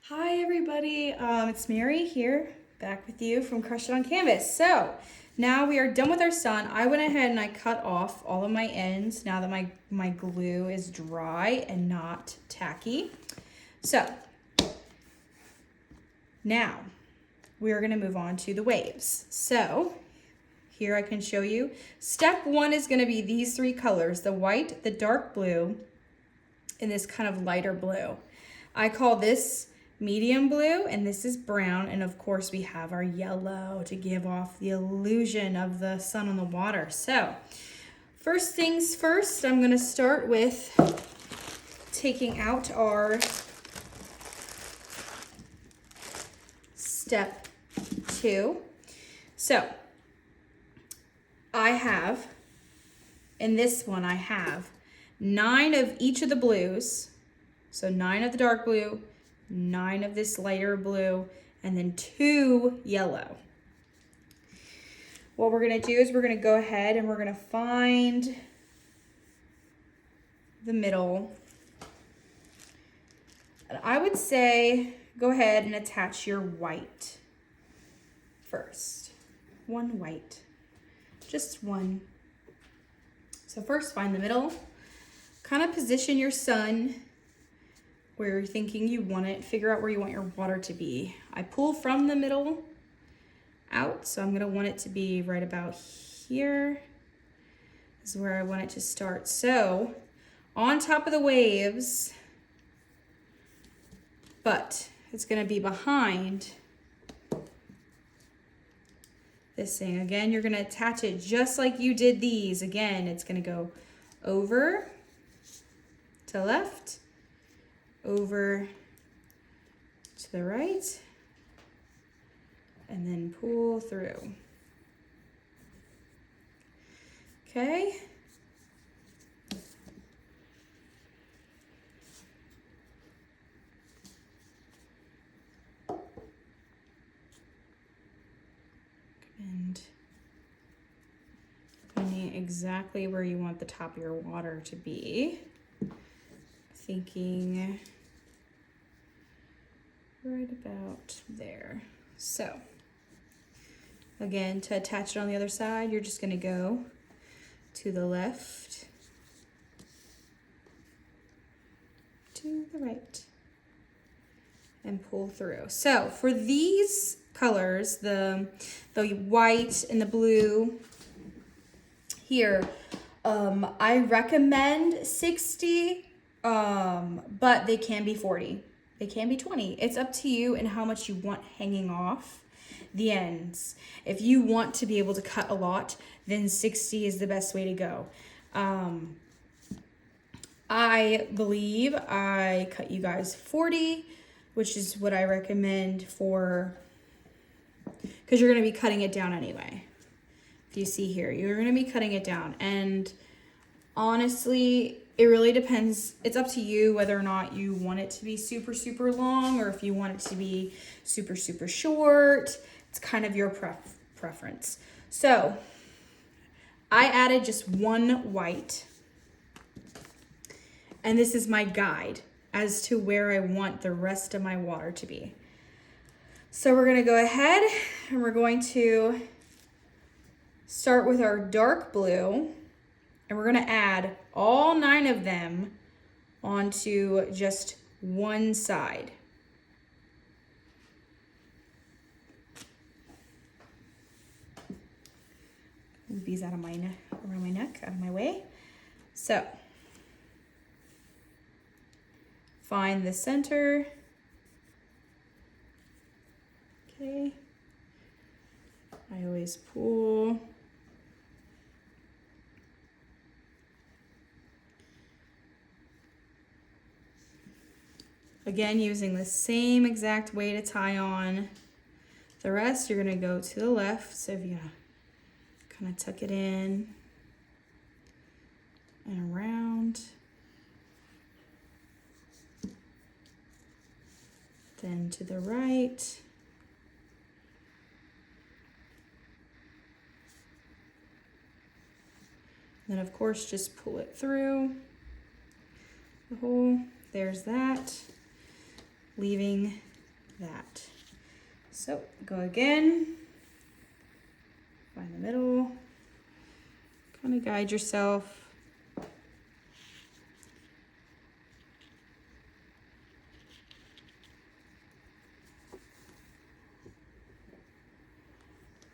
Hi everybody, it's Mary here, back with you from Crush It on Canvas. So, now we are done with our sun. I went ahead and I cut off all of my ends now that my glue is dry and not tacky. So, now we are gonna move on to the waves. So, here I can show you. Step one is gonna be these three colors, the white, the dark blue, and this kind of lighter blue. I call this medium blue and this is brown, and of course we have our yellow to give off the illusion of the sun on the water. So first things first, I'm going to start with taking out our step 2. So I have, in this one I have 9 of each of the blues. So 9 of the dark blue, 9 of this lighter blue, and then 2 yellow. What we're gonna do is we're gonna go ahead and we're gonna find the middle. And I would say go ahead and attach your white first. One white, just one. So first find the middle, kind of position your sun where you're thinking you want it, figure out where you want your water to be. I pull from the middle out, so I'm gonna want it to be right about here. This is where I want it to start. So, on top of the waves, but it's gonna be behind this thing. Again, you're gonna attach it just like you did these. Again, it's gonna go over to left, over to the right, and then pull through. Okay. And finding exactly where you want the top of your water to be. Thinking right about there. So again, to attach it on the other side, you're just gonna go to the left, to the right, and pull through. So for these colors, the white and the blue here, I recommend 60, but they can be 40. They can be 20. It's up to you and how much you want hanging off the ends. If you want to be able to cut a lot, then 60 is the best way to go. I believe I cut you guys 40, which is what I recommend for, because you're going to be cutting it down anyway. If you see here, you're going to be cutting it down. And honestly, it really depends. It's up to you whether or not you want it to be super, super long or if you want it to be super, super short. It's kind of your preference. So I added just one white. And this is my guide as to where I want the rest of my water to be. So we're going to go ahead and we're going to start with our dark blue. And we're gonna add all 9 of them onto just one side. Move these out of my around my neck, out of my way. So, find the center. Okay. I always pull. Again, using the same exact way to tie on the rest, you're gonna go to the left. So if you kind of tuck it in and around. Then to the right. Then of course, just pull it through the hole. There's that. Leaving that. So go again, find the middle, kind of guide yourself.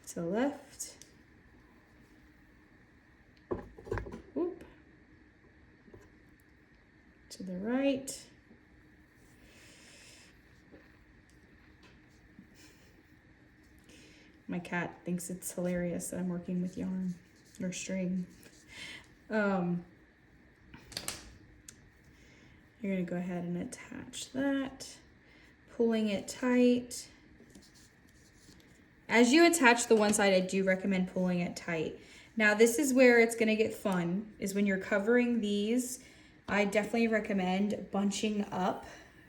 To the left. Oop. To the right. My cat thinks it's hilarious that I'm working with yarn or string. You're gonna go ahead and attach that, pulling it tight. As you attach the one side, I do recommend pulling it tight. Now this is where it's gonna get fun, is when you're covering these, I definitely recommend bunching up,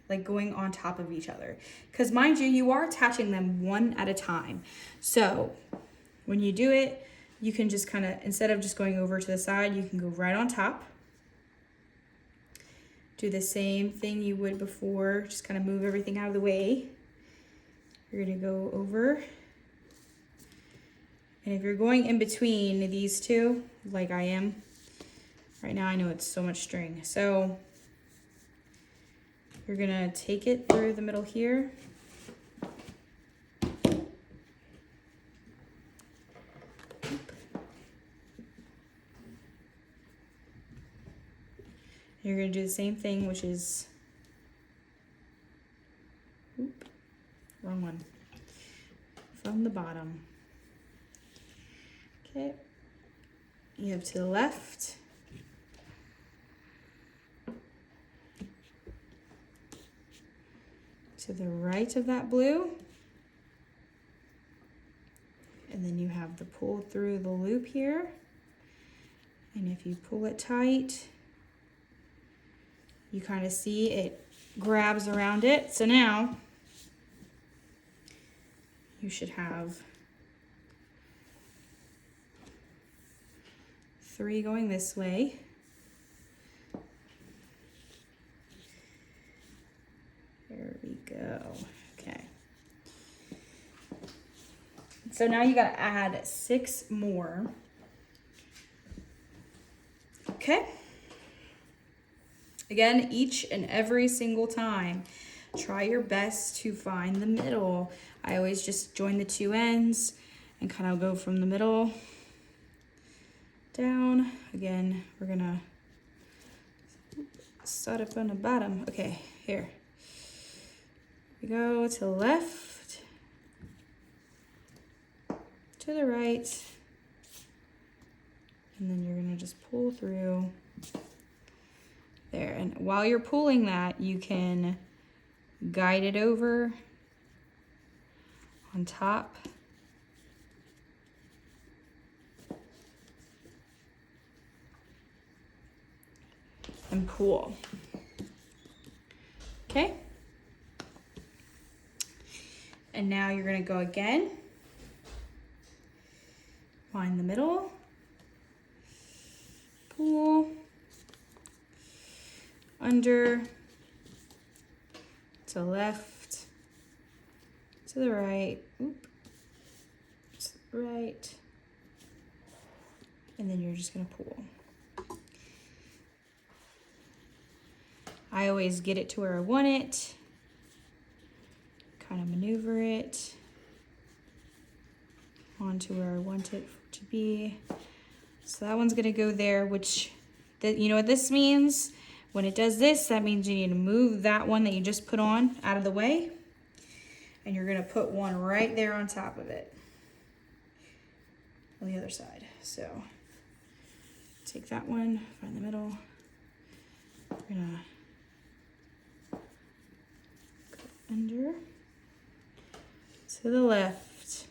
like going on top of each other. Because mind you, you are attaching them one at a time. So when you do it, you can just kind of, instead of just going over to the side, you can go right on top. Do the same thing you would before, just kind of move everything out of the way. You're gonna go over. And if you're going in between these two, like I am, right now I know it's so much string. So you're gonna take it through the middle here. You're gonna do the same thing, which is, oop, wrong one, from the bottom. Okay, you have to the left. To the right of that blue. And then you have the pull through the loop here. And if you pull it tight, you kind of see it grabs around it. So now you should have 3 going this way. There we go. Okay. So now you got to add 6 more. Okay. Again, each and every single time, try your best to find the middle. I always just join the 2 ends and kind of go from the middle down. Again, we're gonna start up on the bottom. Okay, here. We go to the left, to the right, and then you're gonna just pull through there. And while you're pulling that, you can guide it over on top. And pull. Okay. And now you're gonna go again. Find the middle. Pull. Under. To the left. To the right. Oop. To the right. And then you're just gonna pull. I always get it to where I want it, kind of maneuver it onto where I want it to be. So that one's gonna go there, which, you know what this means? When it does this, that means you need to move that one that you just put on out of the way, and you're gonna put one right there on top of it, on the other side. So take that one, find the middle, we're gonna under, to the left,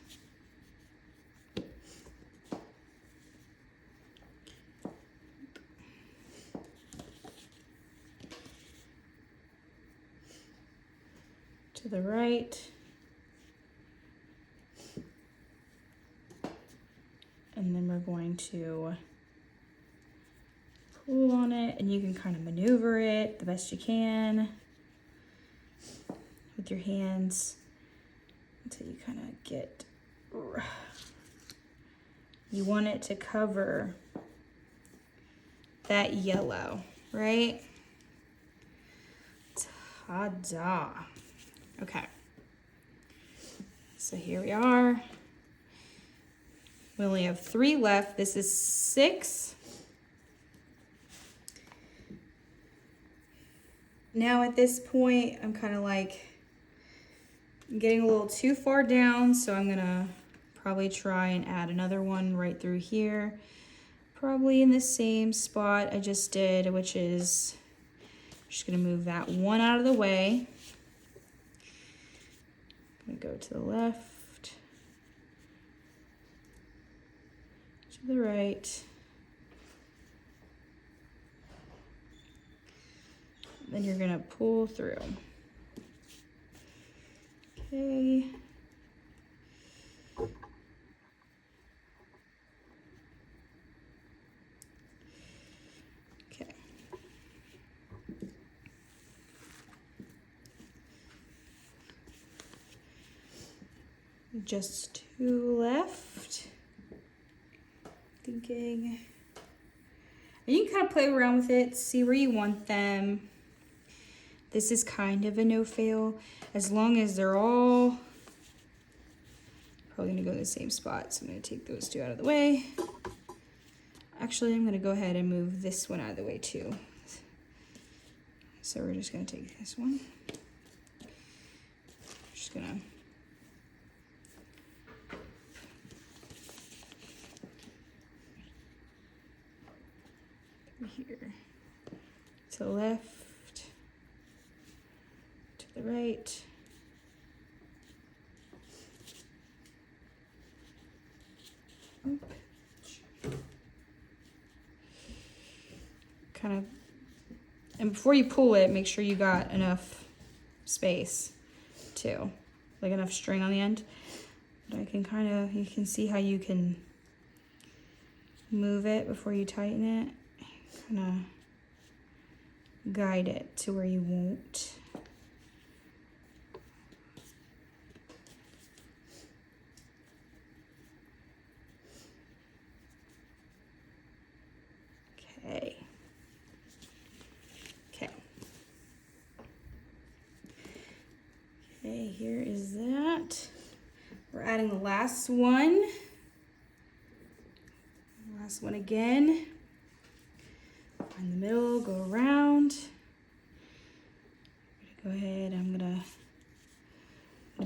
to the right, and then we're going to pull on it, and you can kind of maneuver it the best you can with your hands. until you kind of get, you want it to cover that yellow, right? Ta-da. Okay. So here we are. We only have 3 left. This is 6. Now at this point, I'm kind of like getting a little too far down, so I'm gonna probably try and add another one right through here. Probably in the same spot I just did, which is just gonna move that one out of the way. I'm gonna go to the left, to the right. Then you're gonna pull through. Okay. Okay. Just 2 left. Thinking. And you can kind of play around with it, see where you want them. This is kind of a no-fail, as long as they're all probably gonna go in the same spot. So I'm gonna take those 2 out of the way. Actually, I'm gonna go ahead and move this one out of the way too. So we're just gonna take this one. Just gonna here to the left, to the right. Oop. Kind of, and before you pull it, make sure you got enough space too, like enough string on the end. But I can kind of, you can see how you can move it before you tighten it. Kind of guide it to where you won't. Okay. Okay. Okay, here is that. We're adding the last one. Last one again. Find the middle, go around. Go ahead, I'm gonna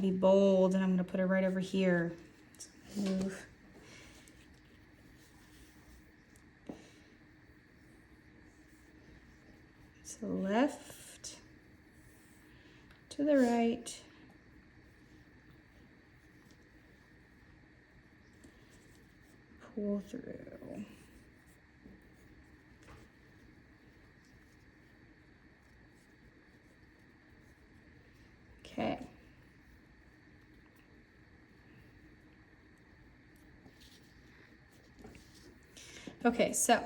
be bold and I'm gonna put it right over here. So move. To the left, to the right. Pull through. Okay. Okay, so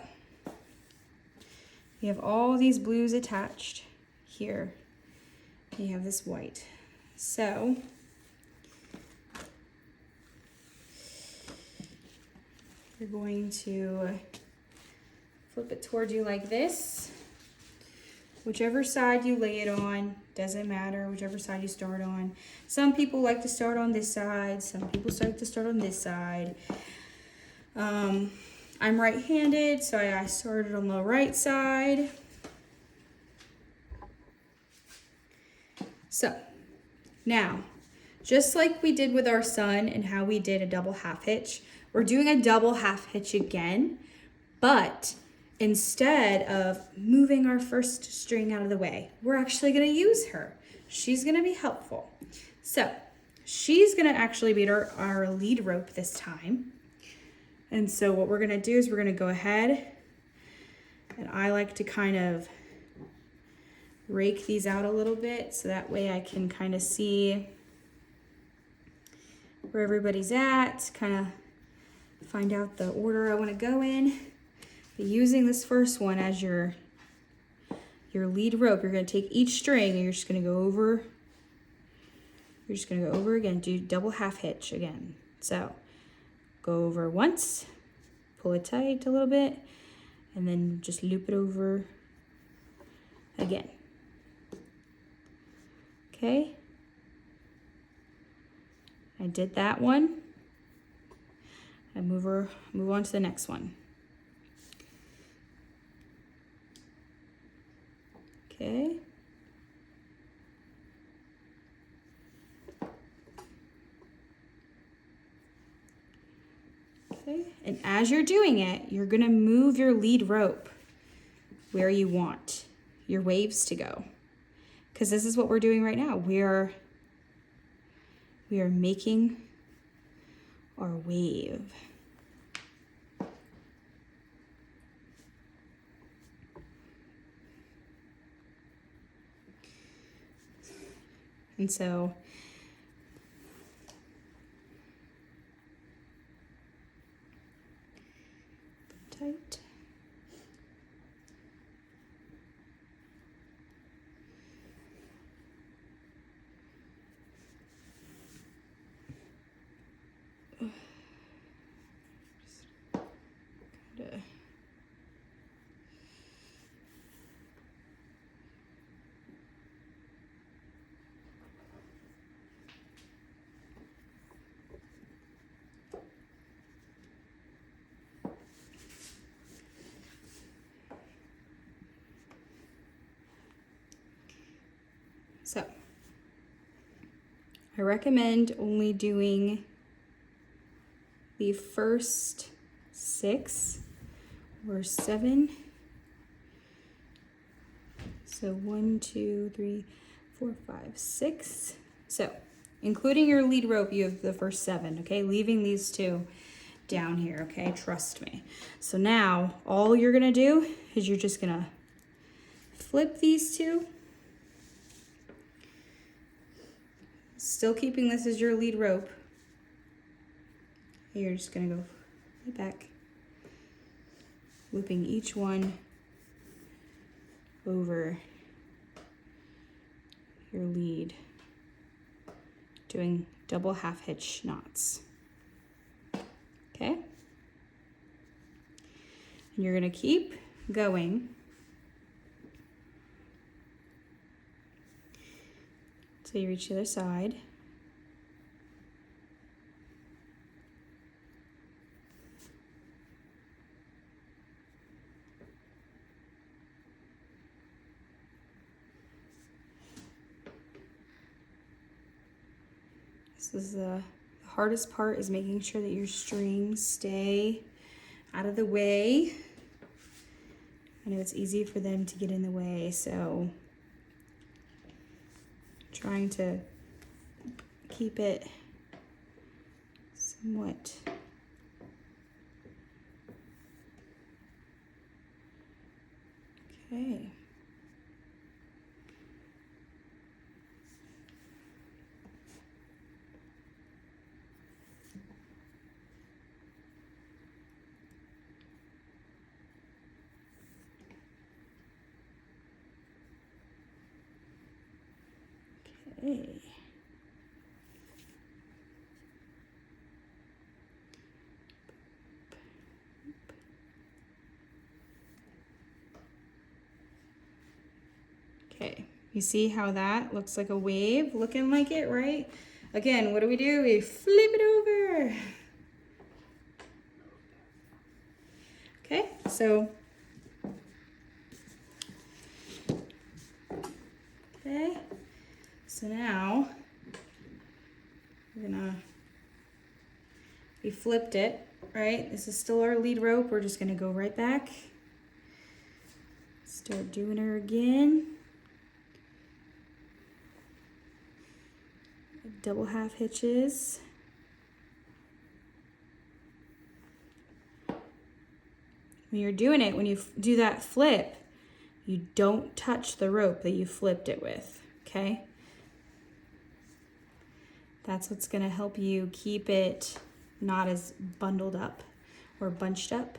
you have all these blues attached here. You have this white. So you're going to flip it towards you like this. Whichever side you lay it on, doesn't matter, whichever side you start on. Some people like to start on this side, some people like to start on this side. I'm right-handed, so I started on the right side. So, now, just like we did with our sun and how we did a double half hitch, we're doing a double half hitch again, but instead of moving our first string out of the way, we're actually gonna use her. She's gonna be helpful. So she's gonna actually be our lead rope this time. And so what we're gonna do is we're gonna go ahead, and I like to kind of rake these out a little bit so that way I can kind of see where everybody's at, kind of find out the order I wanna go in. Using this first one as your lead rope, you're going to take each string and you're just going to go over You're just gonna go over again, do double half hitch again. So go over once, pull it tight a little bit, and then just loop it over again. Okay, I did that one. I move on to the next one. Okay. Okay, and as you're doing it, you're gonna move your lead rope where you want your waves to go. Because this is what we're doing right now. We are making our wave. And so tight. So I recommend only doing the first 6 or 7. So 1, 2, 3, 4, 5, 6. So including your lead rope, you have the first 7, okay? Leaving these 2 down here, okay? Trust me. So now all you're gonna do is you're just gonna flip these 2. Still keeping this as your lead rope. You're just gonna go right back, looping each one over your lead, doing double half hitch knots. Okay? And you're gonna keep going till you reach the other side. This is the hardest part, is making sure that your strings stay out of the way. I know it's easy for them to get in the way, so trying to keep it somewhat okay. Okay. Okay, you see how that looks like a wave, looking like it, right? Again, what do? We flip it over. Okay, so, okay, so now we flipped it, right? This is still our lead rope. We're just gonna go right back, start doing her again. Double half hitches. When you're doing it, when you do that flip, you don't touch the rope that you flipped it with, okay? That's what's gonna help you keep it not as bundled up or bunched up.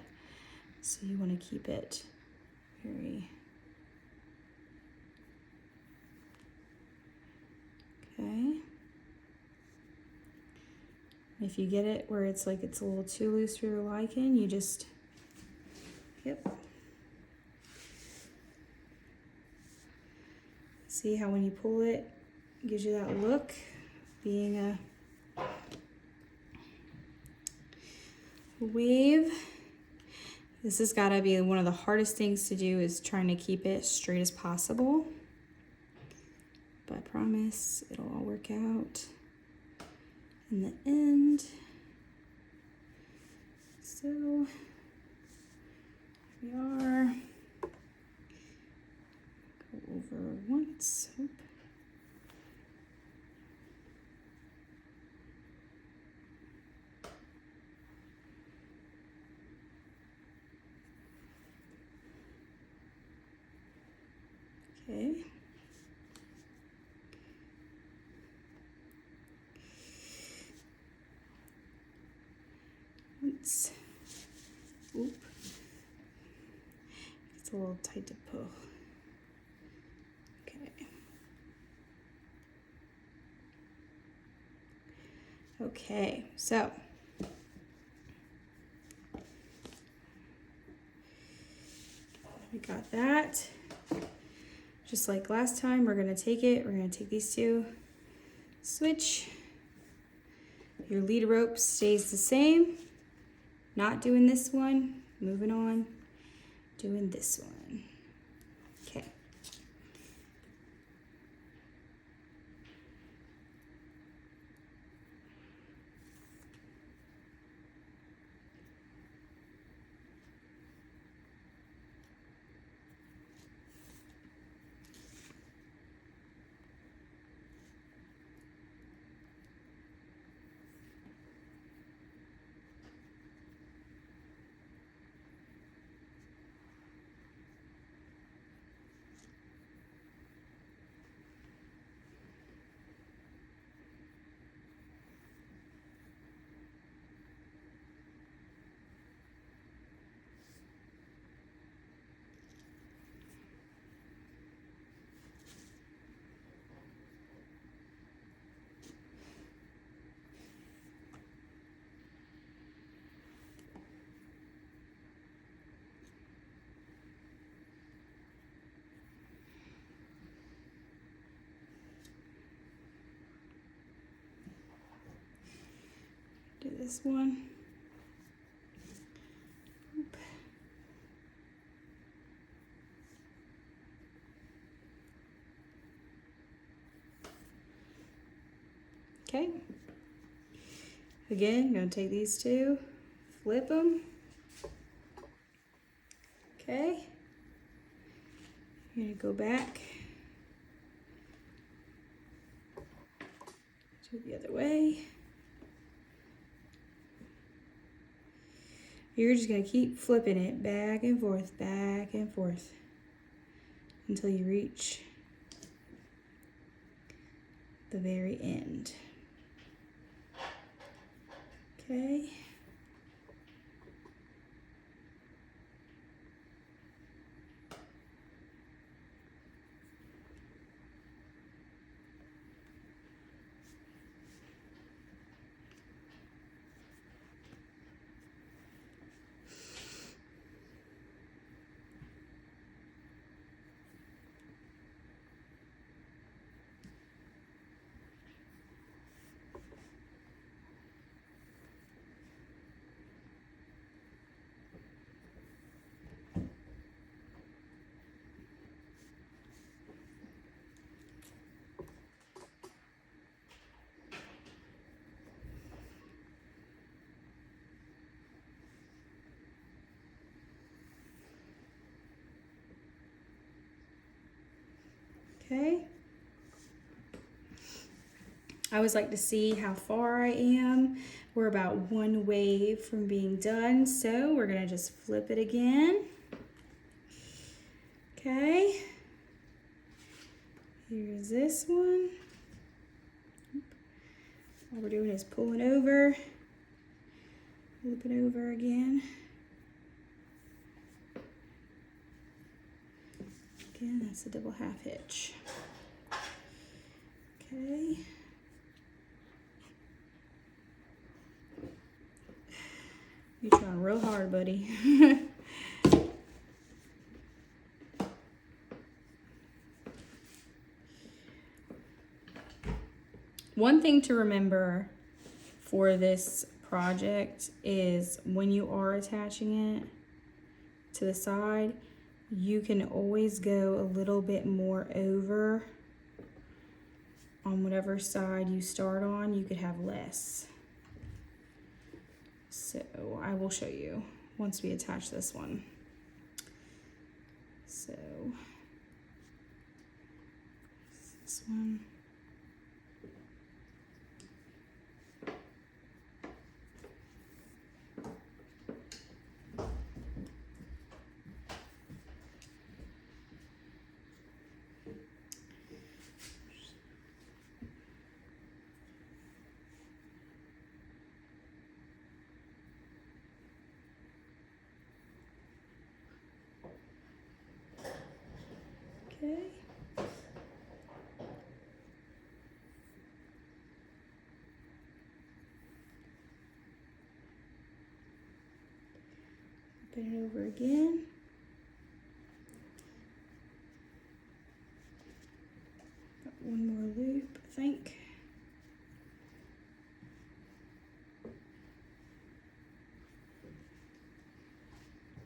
So you wanna keep it very, okay. If you get it where it's like it's a little too loose for your liking, you just, yep. See how when you pull it, it gives you that look, being a wave. This has got to be one of the hardest things to do, is trying to keep it straight as possible. But I promise it'll all work out in the end. So here we are. Go over once. Oop. Okay. Once. Oop. It's a little tight to pull. Okay. Okay, so we got that. Just like last time, we're gonna take these two, switch. Your lead rope stays the same. Not doing this one, moving on, doing this one. Okay. Do this one. Oop. Okay. Again, I'm gonna take these two, flip them. Okay. You're gonna go back to the other way. You're just gonna keep flipping it back and forth until you reach the very end. Okay. Okay. I always like to see how far I am. We're about one wave from being done, so we're gonna just flip it again. Okay. Here's this one. All we're doing is pulling over, flipping over again. Again, that's a double half hitch. Okay. real hard, buddy. One thing to remember for this project is when you are attaching it to the side, you can always go a little bit more over on whatever side you start on. You could have less. So I will show you once we attach this one. So this one. Okay. Open it over again. Got one more loop, I think.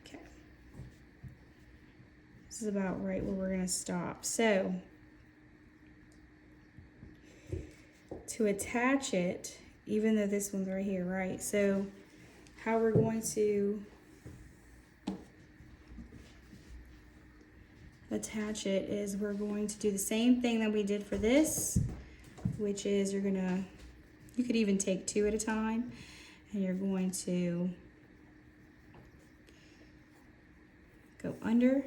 Okay. This is about right where we're gonna stop. So to attach it, even though this one's right here, right? So how we're going to attach it is we're going to do the same thing that we did for this, which is you could even take 2 at a time, and you're going to go under,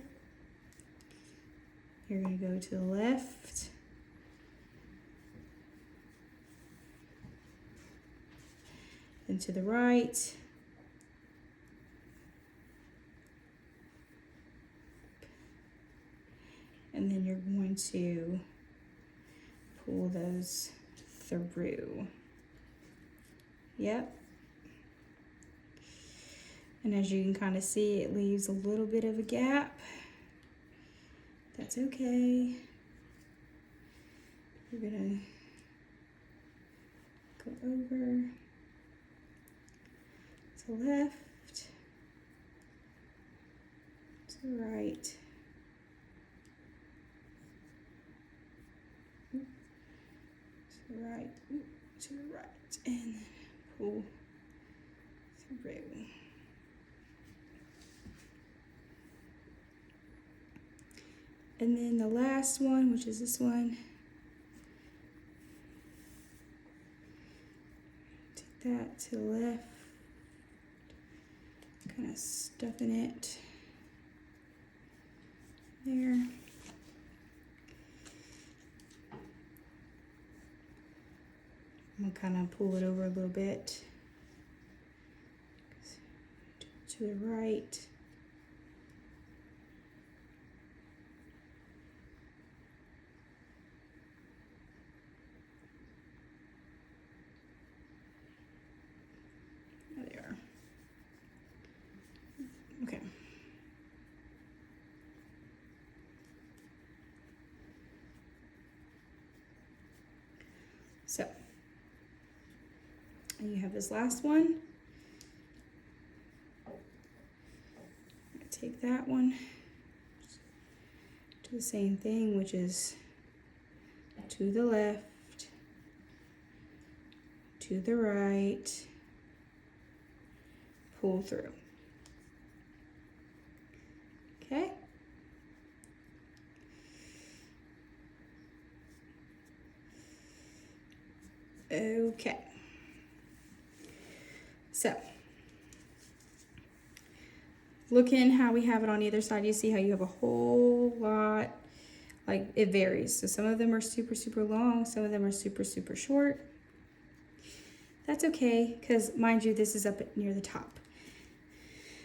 you're going to go to the left, then to the right, and then you're going to pull those through. Yep. And as you can kind of see, it leaves a little bit of a gap. That's okay. We're gonna go over to left, to right, to the right, to the right, and then pull through. And then the last one, which is this one, take that to the left, kind of stuffing it there. I'm gonna kind of pull it over a little bit to the right. There they are. Okay. So, and you have this last one. Take that one, do the same thing, which is to the left, to the right, pull through. Okay. Okay. So, looking how we have it on either side, you see how you have a whole lot, like it varies. So some of them are super, super long. Some of them are super, super short. That's okay, because mind you, this is up near the top.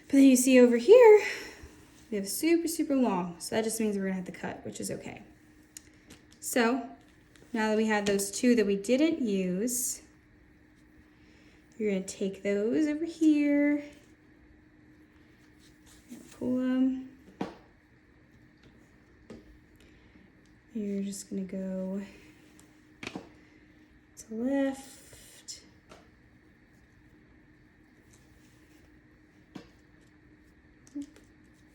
But then you see over here, we have super, super long. So that just means we're gonna have to cut, which is okay. So now that we had those 2 that we didn't use, you're gonna take those over here pull them. You're just gonna go to left.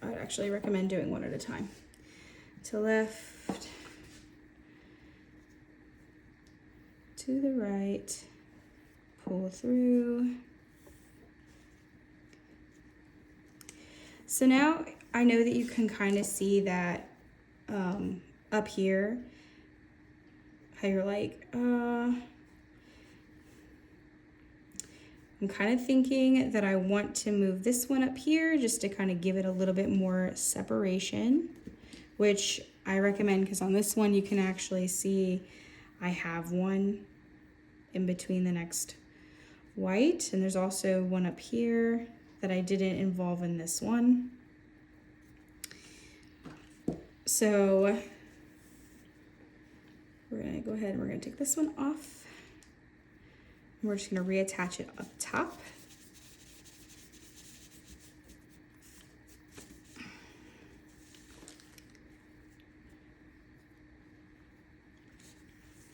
I'd actually recommend doing one at a time. To left, to the right, pull through. So now I know that you can kind of see that up here, how you're like, I'm kind of thinking that I want to move this one up here just to kind of give it a little bit more separation, which I recommend because on this one you can actually see I have one in between the next white, and there's also one up here that I didn't involve in this one. So we're gonna go ahead and we're gonna take this one off. And we're just gonna reattach it up top.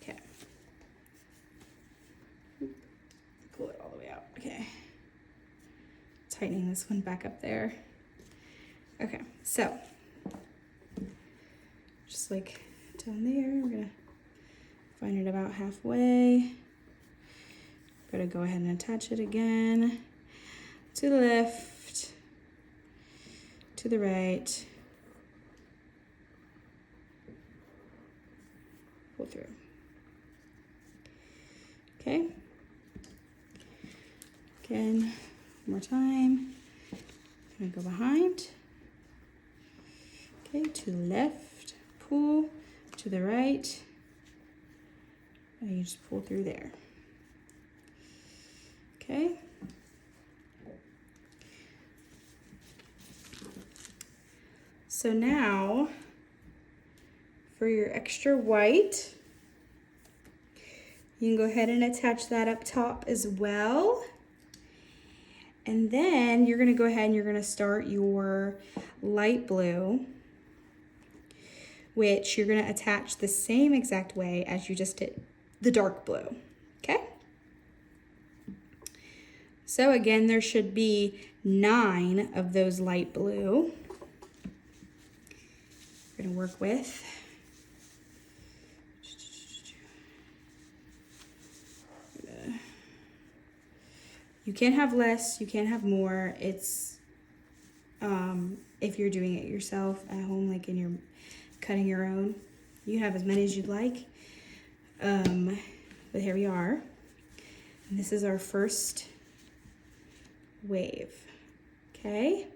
Okay. Pull it all the way out, okay. Tightening this one back up there. Okay, so just like down there, we're gonna find it about halfway. Gotta go ahead and attach it again. To the left, to the right. Pull through. Okay. Again, one more time. Gonna go behind. Okay, to the left, pull, to the right, and you just pull through there. Okay. So now, for your extra white, you can go ahead and attach that up top as well. And then you're gonna go ahead and you're gonna start your light blue, which you're gonna attach the same exact way as you just did the dark blue, okay? So again, there should be 9 of those light blue we're gonna work with. You can have less, you can have more. It's, if you're doing it yourself at home, like in your cutting your own, you have as many as you'd like. But here we are. And this is our first wave, okay?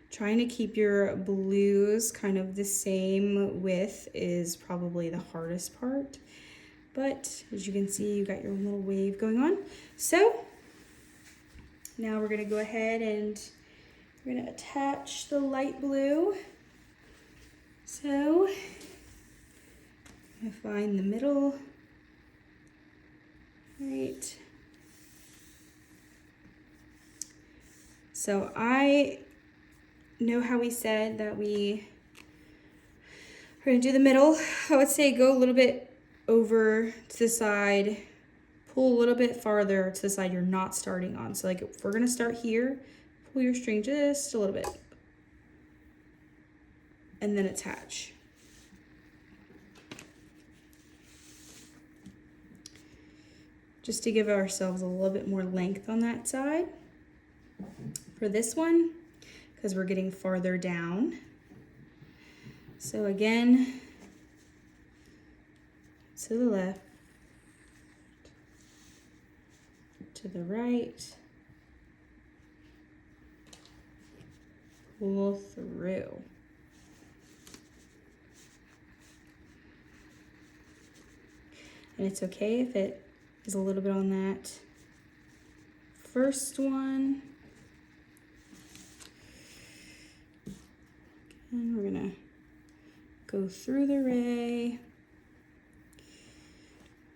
Trying to keep your blues kind of the same width is probably the hardest part. But as you can see, you got your own little wave going on. So now we're gonna go ahead and we're gonna attach the light blue. So I'm gonna find the middle, right? So I know how we said that we are gonna do the middle. I would say go a little bit over to the side, pull a little bit farther to the side you're not starting on. So like if we're gonna start here, pull your string just a little bit and then attach. Just to give ourselves a little bit more length on that side. For this one, because we're getting farther down. So again, to the left, to the right, pull through. And it's okay if it is a little bit on that first one. And we're gonna go through the ray,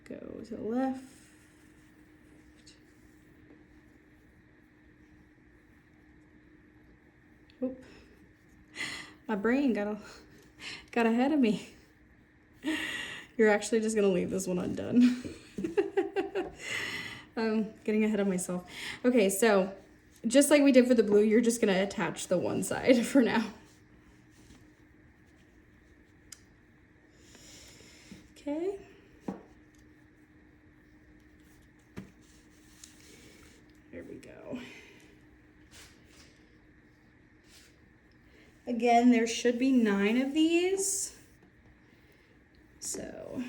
go to the left, oop, My brain got ahead of me. You're actually just gonna leave this one undone. Getting ahead of myself. Okay, so just like we did for the blue, you're just gonna attach the one side for now. Okay. There we go. Again, there should be 9 of these. So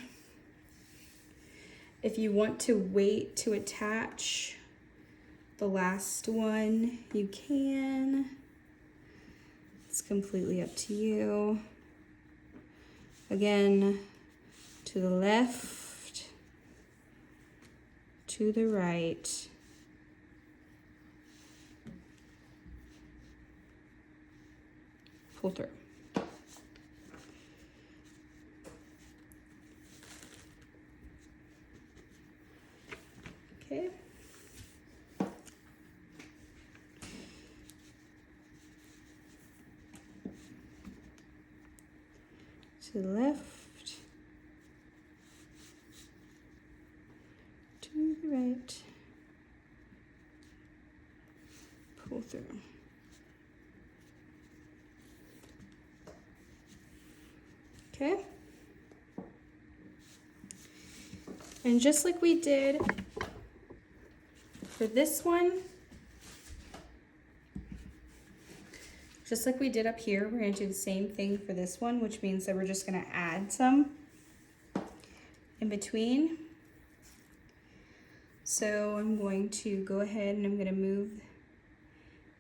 if you want to wait to attach the last one, you can. It's completely up to you. Again, to the left, to the right. Pull through. Okay. To the left, to the right, pull through. Okay. And just like we did for this one, just like we did up here, we're gonna do the same thing for this one, which means that we're just gonna add some in between. So I'm going to go ahead and I'm gonna move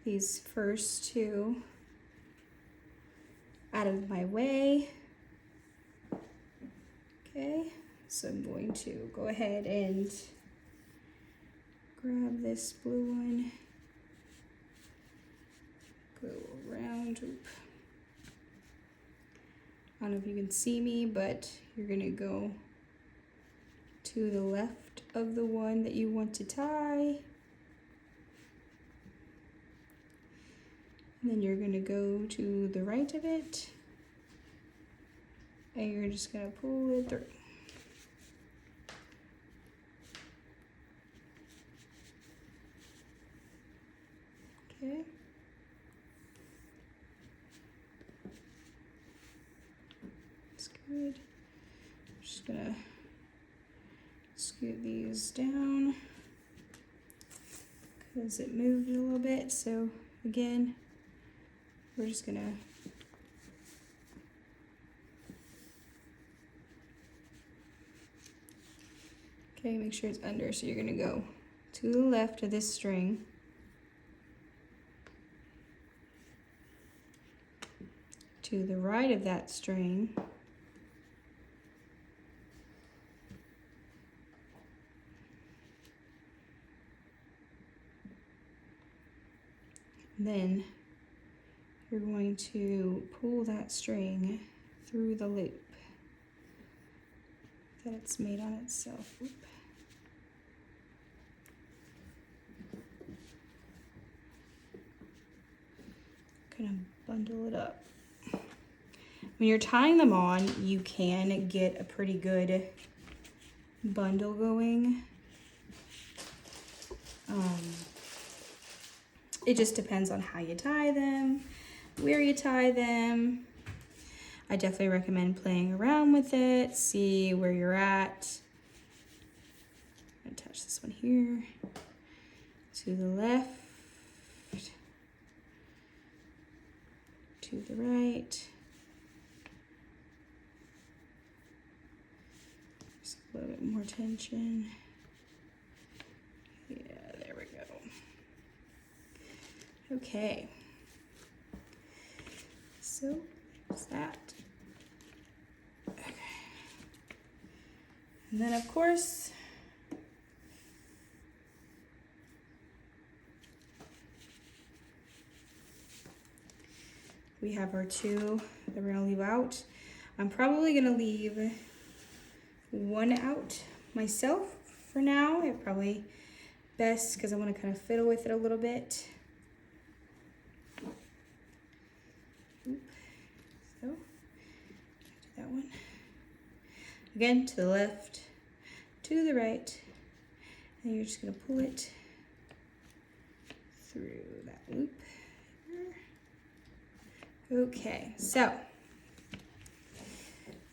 these first 2 out of my way. Okay, so I'm going to go ahead and grab this blue one, go around. Oop. I don't know if you can see me, but you're gonna go to the left of the one that you want to tie. And then you're gonna go to the right of it. And you're just gonna pull it through. Okay. That's good. I'm just gonna scoot these down because it moved a little bit. So again, we're just gonna okay, make sure it's under. So you're gonna go to the left of this string, to the right of that string, then you're going to pull that string through the loop that it's made on itself. Oop. Kind of bundle it up. When you're tying them on, you can get a pretty good bundle going. It just depends on how you tie them, where you tie them. I definitely recommend playing around with it, see where you're at. Attach this one here to the left, to the right. Just a little bit more tension. Yeah, there we go. Okay. So there's that. Okay. And then of course, we have our 2 that we're gonna leave out. I'm probably gonna leave 1 out myself for now. It probably best because I want to kind of fiddle with it a little bit. Oop. that one. Again, to the left, to the right, and you're just gonna pull it through that loop here. Okay, so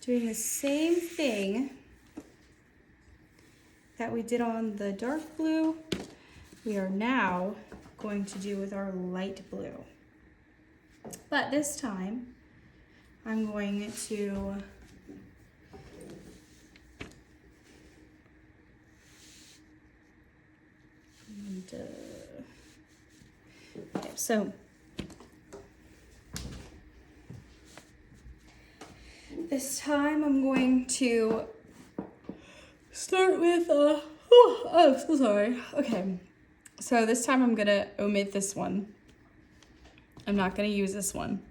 doing the same thing that we did on the dark blue, we are now going to do with our light blue. But this time, I'm going to okay, so this time I'm going to start with oh, so sorry. Okay, so this time I'm gonna omit this one. I'm not gonna use this one.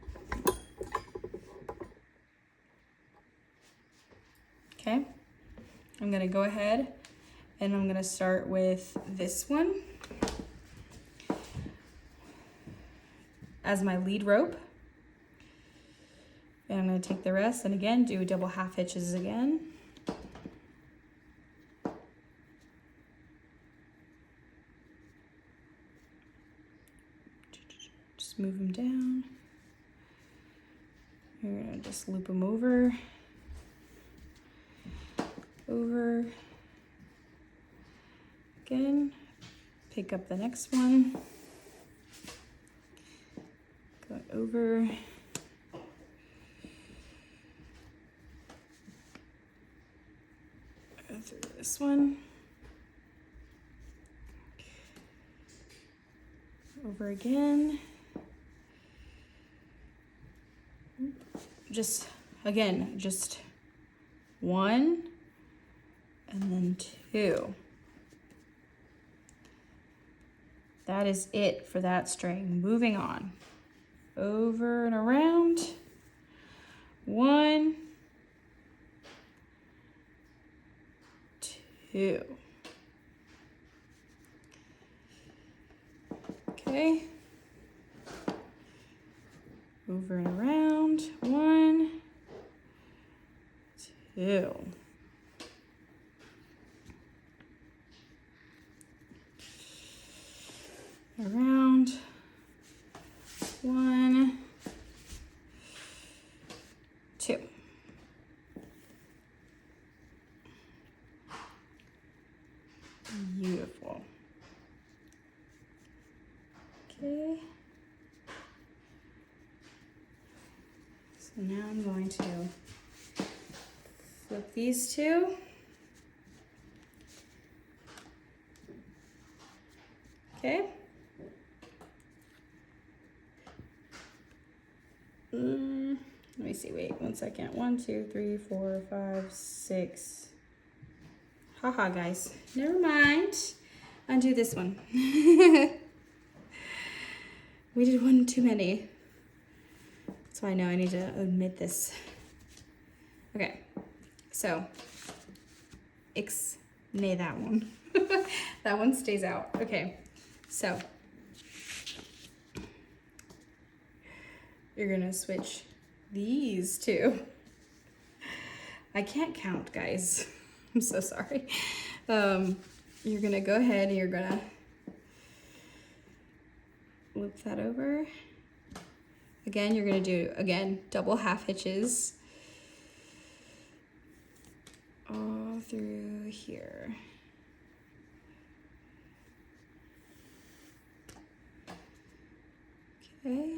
Okay, I'm gonna go ahead and I'm gonna start with this one as my lead rope. And I'm gonna take the rest and again, do double half hitches again. Just move them down. You're gonna just loop them over. Over. Again, pick up the next one. Go over. Go through this one. Over again. Just, again, just one and then two. That is it for that string. Moving on. Over and around. One, two. Okay. Over and around. One, two. Around. One, two. Beautiful. Okay. So now I'm going to flip these two. Okay. Let me see, wait 1 second. 1, 2, 3, 4, 5, 6. Haha, guys. Never mind. Undo this one. We did one too many. So I know I need to omit this. Okay. So, nay that one. That one stays out. Okay. So, you're gonna switch these two. I can't count, guys. I'm so sorry. You're gonna go ahead and you're gonna loop that over. Again, you're gonna do, again, double half hitches all through here. Okay.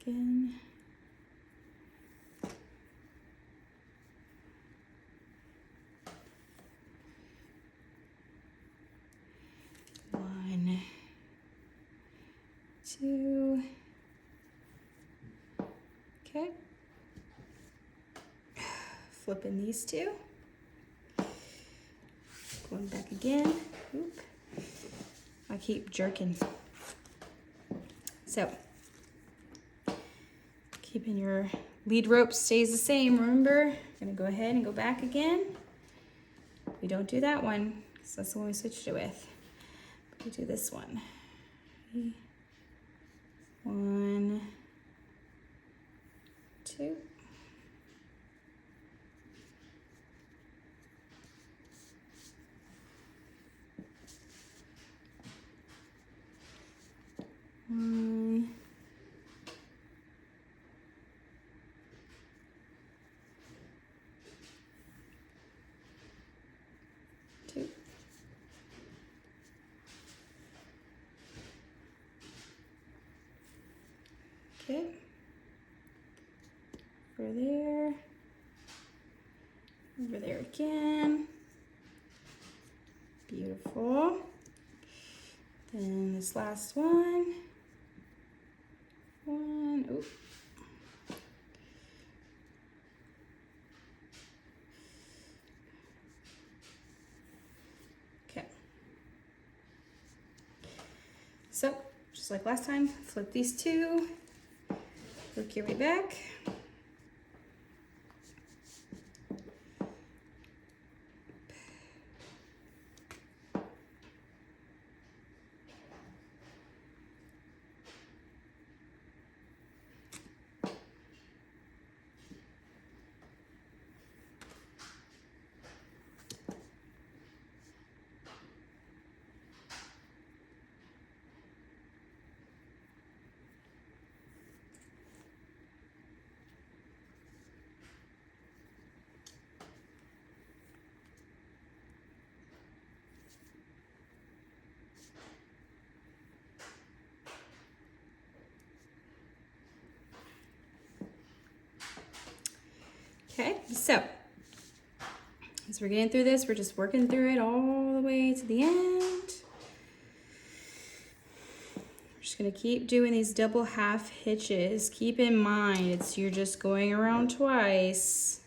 Again. One, two. Okay. Flipping these two. Going back again. Oop. I keep jerking. So keeping your lead rope stays the same. Remember, I'm gonna go ahead and go back again. We don't do that one because that's the one we switched it with. We do this one. 1, 2. One, 2. Okay. Over there. Over there again. Beautiful. Then this last one. Oop. Okay. So, just like last time, flip these two, work your way back. Okay, so as we're getting through this, we're just working through it all the way to the end. We're just gonna keep doing these double half hitches. Keep in mind, you're just going around twice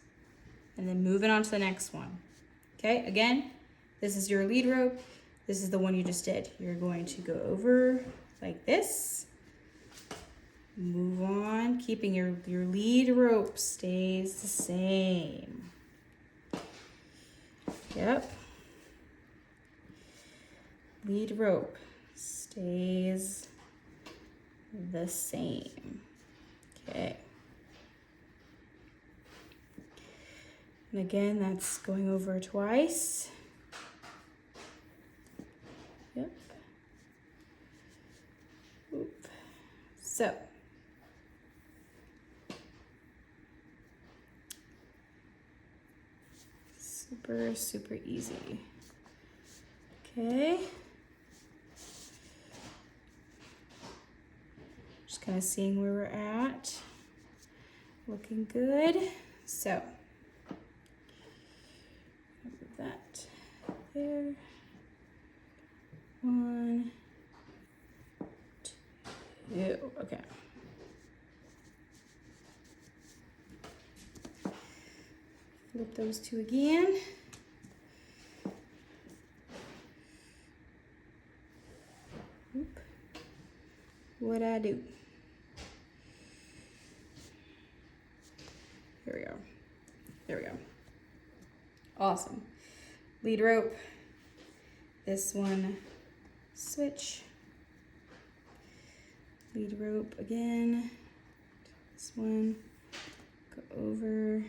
and then moving on to the next one. Okay, again, this is your lead rope. This is the one you just did. You're going to go over like this. Move on, keeping your lead rope stays the same. Yep. Lead rope stays the same. Okay. And again, that's going over twice. Yep. Oop. So. Super, super easy. Okay. Just kind of seeing where we're at. Looking good. So, move that there. 1, 2. Okay. Flip those two again. Oop. What'd I do? Here we go. There we go. Awesome. Lead rope. This one, switch. Lead rope again. This one, go over.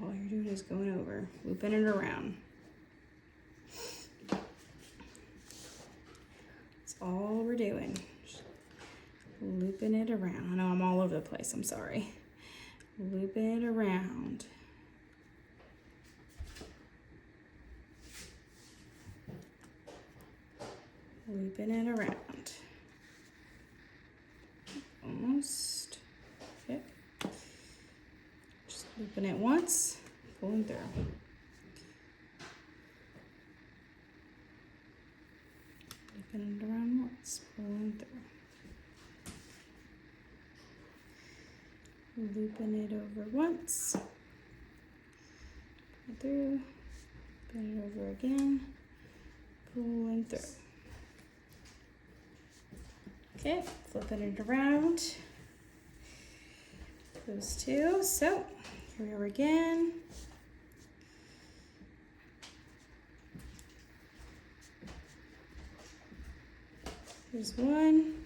All you're doing is going over, looping it around. That's all we're doing. Just looping it around. I know I'm all over the place, I'm sorry. Looping it around. Looping it around. Almost. Okay. Just looping it once, pulling through. Looping it around once, pulling through. Looping it over once, pull through, looping it over again, pulling through. Okay, flipping it around. Those two. So here we are again. There's one.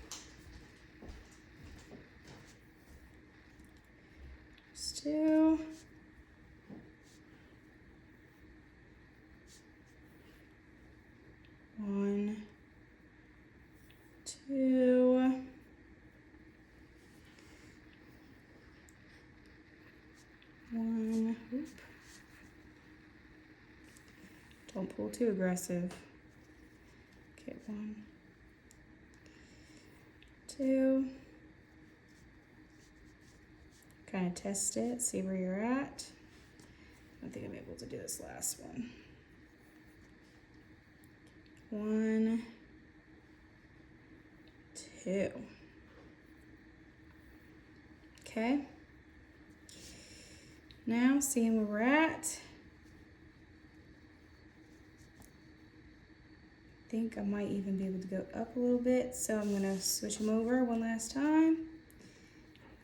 There's two. One, two. One. Oop. Don't pull too aggressive. Okay, one, two. Kind of test it, see where you're at. I don't think I'm able to do this last one. One, two. Okay. Now seeing where we're at. I think I might even be able to go up a little bit, so I'm gonna switch them over one last time.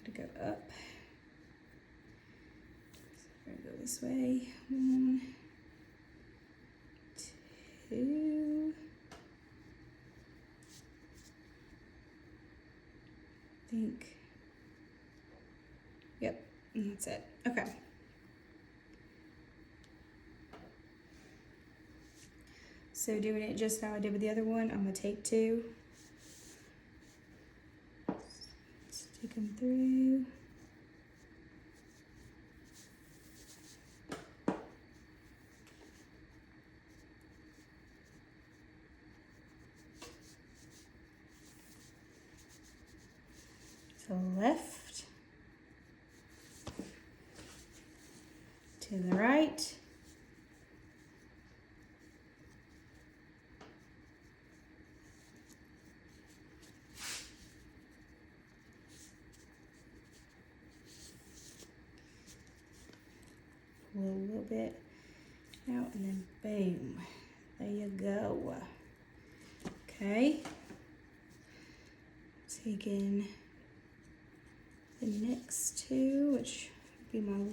To go up. So we're gonna go this way. One, two. I think. Yep, and that's it. Okay. So doing it just how I did with the other one, I'm gonna take two. Stick them through. To the left. To the right. Pull a little bit out and then boom. There you go. Okay. Taking the next two, which would be my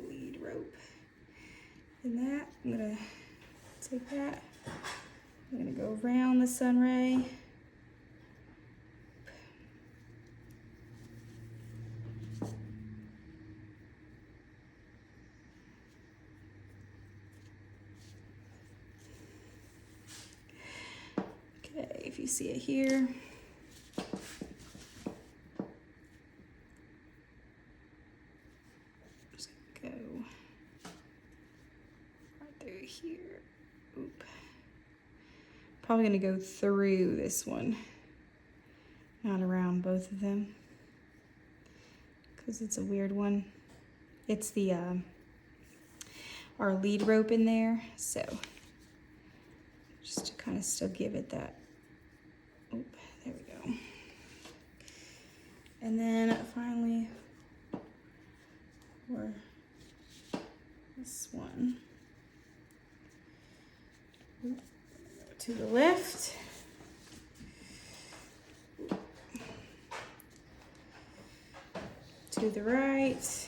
lead rope. And that, I'm gonna take that. I'm gonna go around the sun ray. Okay, if you see it here. Just gonna go right through here. Oop. Probably gonna go through this one, not around both of them, because it's a weird one. It's the our lead rope in there, so just to kind of still give it that. Oop, there we go. And then finally for this one, oop, to the left. To the right.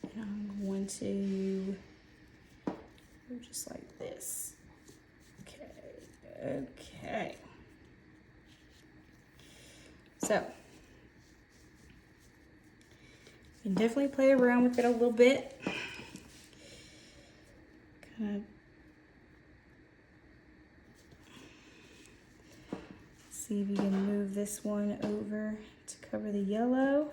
And I'm going to go just like this. Okay. So, you can definitely play around with it a little bit. Kind of see if you can move this one over to cover the yellow.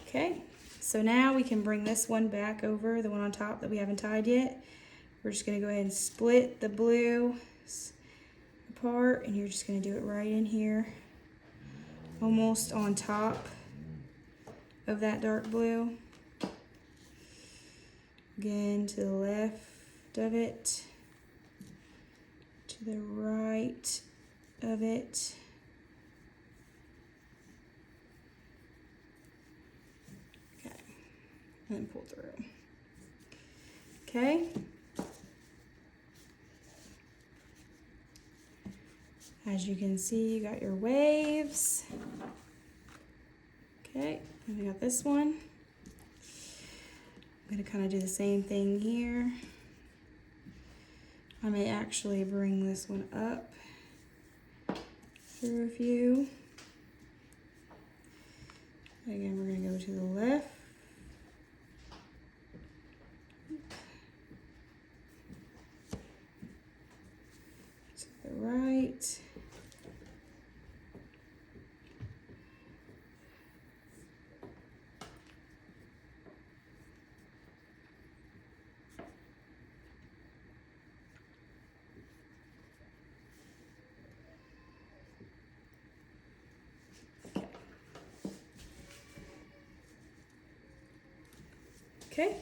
Okay, so now we can bring this one back over, the one on top that we haven't tied yet. We're just gonna go ahead and split the blue apart, and you're just gonna do it right in here, almost on top of that dark blue. Again, to the left of it, to the right of it. Okay. and then pull through. Okay. As you can see, you got your waves. Okay, and we got this one. I'm gonna kind of do the same thing here. I may actually bring this one up through a few. Again, we're gonna go to the left. To the right. Okay.